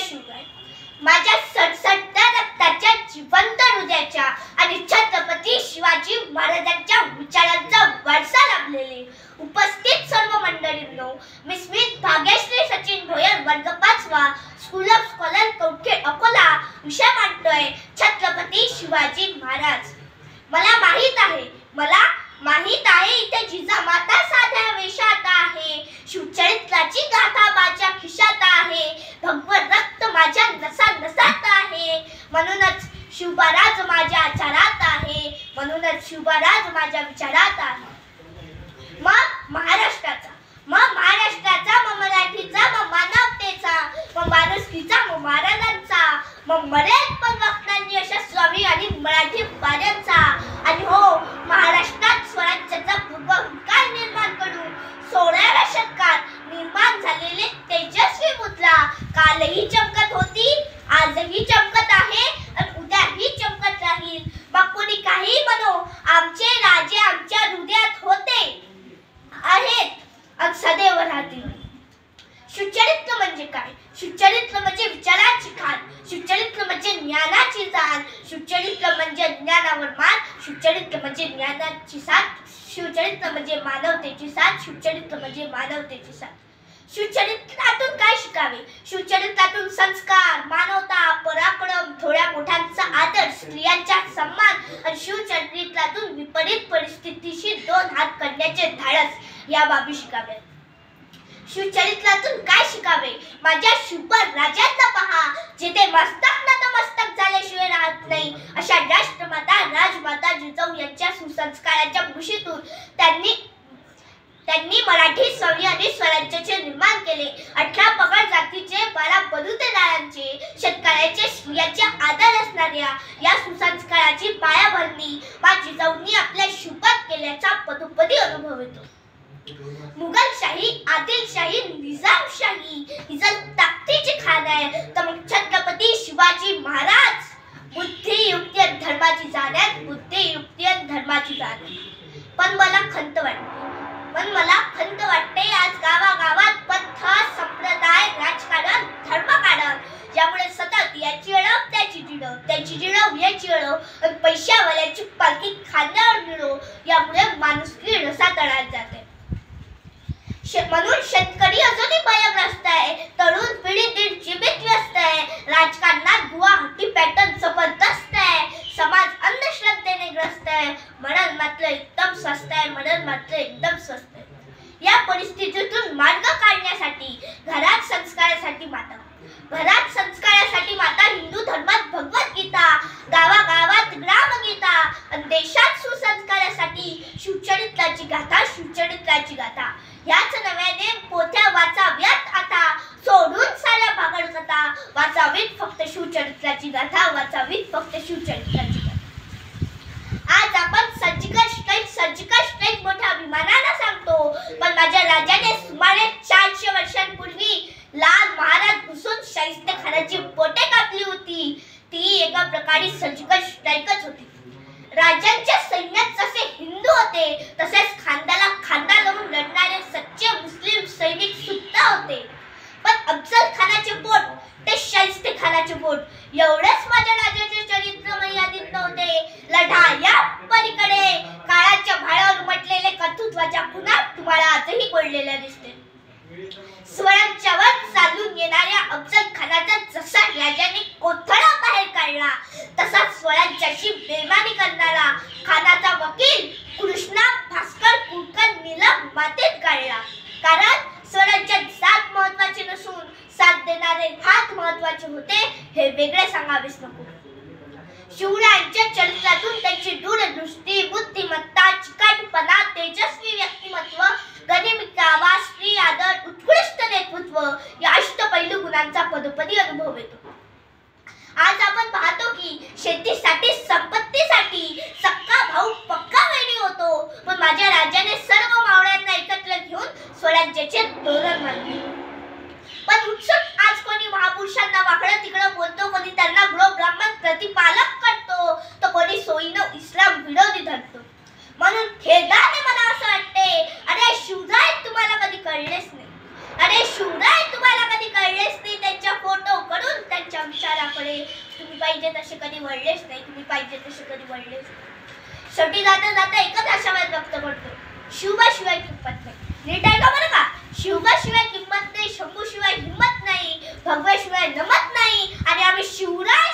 शिवराय माझ्या सडसडत्या रक्ताच्या जिवंत हृदयाच्या आणि छत्रपती शिवाजी महाराजांच्या विचारांचा वारसा लाभलेले उपस्थित सर्व मंडळींनो, मी स्मित भाग्यश्री सचिन भोयर वर्ग 5वा school of scholar Kavathe Akola विषय मांडतोय छत्रपती शिवाजी महाराज। मला माहित आहे इथे जिजामाता साध्या वेशात आहे, शिवचरित्राची गाथा माझ्या खिशात आहे, भगवत रक्त माझ्या नसात आहे, म्हणूनच शिवराज माझ्या आचारात आहे, म्हणूनच शिवराज माझ्या विचारात आहे। मग महाराष्ट्राचा, मग मराठीचा, मग मानवतेचा, मग माणुसकीचा, मग महाराजांचा, मग मरेल पण वक्तांनी यशस्वी आणि मराठी वाड्यांचा। आणि हो, महाराष्ट्रात स्वराज्याचा भूविकार निर्माण करून 16व्या शतकात निर्माण झालेले तेजस्वी मुद्रा कालही चमकत होती, आजही चमकत आहे आणि उद्याही चमकत राहील। मग कोणी काही म्हणो, आमचे राजे आमच्या हृदयात होते, आहेत आणि सदैव राहतील। शिवचरित्र म्हणजे काय? शिवचरित्र म्हणजे विचाराची खाण, शिवचरित्र म्हणजे ज्ञानाची जाण, शिवचरित्र म्हणजे ज्ञानावर मान, शिवचरित्र म्हणजे ज्ञानाची साथ, शिवचरित्र म्हणजे मानवतेची साथ, शिवचरित्र म्हणजे मानवतेची साथ। शिवचरित्रातून काय शिकावे? शिवचरित्रातून संस्कार, मानवता, पराक्रम, थोड्या मोठ्यांचा आदर, स्त्रियांचा सन्मान आणि शिवचरित्रातून विपरीत परिस्थितीशी 2 हात करण्याचे धाडस या बाबी शिकाव्यात। शिवचरित्रातून काय शिकावे? माझ्या शिवपर राजांना पहा, जिथे मस्तक नतमस्तक झाल्याशिवाय राहत नाही, अशा राष्ट्रमाता राजमाता जिजाऊ यांच्या सुसंस्काराच्या भूषेतून त्यांनी मराठी सवयी आणि स्वराज्याचे निर्माण केले। 18 पगड जातीचे, 12 बलुतेदारांचे, शेतकऱ्याचे, स्त्रियांचे आदर असणाऱ्या या सुसंस्काराची पायाभरणी जिजाऊंनी आपल्या शिवपात केल्याचा पदोपदी अनुभव येतो। मुघलशाही, आदिलशाही, निजामशाही ही जर ताकदीची खाण आहे, तर मग छत्रपती शिवाजी महाराज बुद्धी युक्ती आणि धर्माची जाण आहेत, बुद्धी युक्ती आणि धर्माची जाण। पण मला खंत वाटते आज गावागावात पंथ, संप्रदाय, राजकारण, धर्मकारण यामुळे सतत याची अडव त्याची जिडव, त्याची जिडव याची अडव आणि पैशावाल्याची पालखी खांद्यावर निडव यामुळे माणुसकी रसातळात जाते। म्हणून शेतकरी अजूनही भयग्रस्त आहे, तरुण पिढी निर्जीवित व्यस्त आहे, राजकारणात गुवाहाटी पॅटर्न जबरदस्त आहे, समाज अंधश्रद्धेने ग्रस्त आहे, म्हणून मात्र एकदम स्वस्त आहे। या परिस्थितीतून मार्ग काढण्यासाठी घरात संस्कारासाठी माता हिंदू धर्मात भगवद्गीता, गावागावात ग्रामगीता आणि देशात सुसंस्कारासाठी शिवचरित्राची गाथा याच नव्याने पोथ्या वाचाव्यात आता, सोडून साऱ्या भागड कथा, वाचावीत फक्त शिवचरित्राची गाथा। आज आपण सर्जिकल स्ट्राईक मोठ्या अभिमानाने सांगतो, पण माझ्या राजाने सुमारे 400 वर्षांपूर्वी लाल महाराज घुसून शाहिस्तेखानाची बोटे कापली होती। ती एका प्रकारे सर्जिकल स्ट्राईकच होती। राजांच्या सैन्यात जसे हिंदू होते, तसेच खांद्याला खांदा लावून लढणारे सच्चे मुस्लिम सैनिक सुद्धा होते। पण अफजल खानाचे बोट ते शाहिस्तेखानाचे बोट एवढेच माझ्या राजाचे चरित्र मर्यादित नव्हते। लढा या पलीकडे काळाच्या भाळ्यावर उमटलेले कर्तृत्वाच्या खुणा तुम्हाला आजही कोळलेल्या दिसते। स्वराज्यावर चालून येणाऱ्या अफजल खानाचा जसा राजाने कोथळा बाहेर काढला, तसा स्वराज्याशी बेईमानी करणारा खानाचा वकील कृष्णा भास्कर कुलकर नीलम मातीत काढला। कारण स्वराज्यात जात महत्वाची नसून साथ देणारे हात महत्वाचे होते, हे वेगळे सांगावेच नको। शिवरायांच्या चरित्रातून त्यांची दूरदृष्टी, बुद्धिमत्ता, चिकाटपणा, तेजस्वी व्यक्तिमत्व, गनिमिकावा, स्त्री आदर, उत्कृष्ट नेतृत्व या अष्टपैलू गुणांचा पदोपदी अनुभव येतो। आज आपण पाहतो की शेतीसाठी, संपत्तीसाठी सक्का भाऊ पक्का वैरी होतो, पण माझ्या राजाने सर्व मावळ्यांना एकत्र घेऊन स्वराज्याचे धोरण मांडले। पण उत्सुक आज कोणी महापुरुषांना वाकडं तिकडं बोलतो, कोणी त्यांना गृह ब्राह्मण प्रतिपालक करतो, तर कोणी सोयीनं इस्लाम विरोधी धरतो। म्हणून खेदाने मला असं वाटते, अरे शिवराय तुम्हाला कधी कळलेच नाही, त्यांच्या फोटो कडून वळले. शेवटी जाता जाता एकच आशावाद व्यक्त करतो, शिवबाशिवाय किंमत नाही. नीट ऐका बरं का, शिवबाशिवाय किंमत नाही, शंभूशिवाय हिंमत नाही, भगव्याशिवाय नमत नाही, आणि आम्ही शिवराय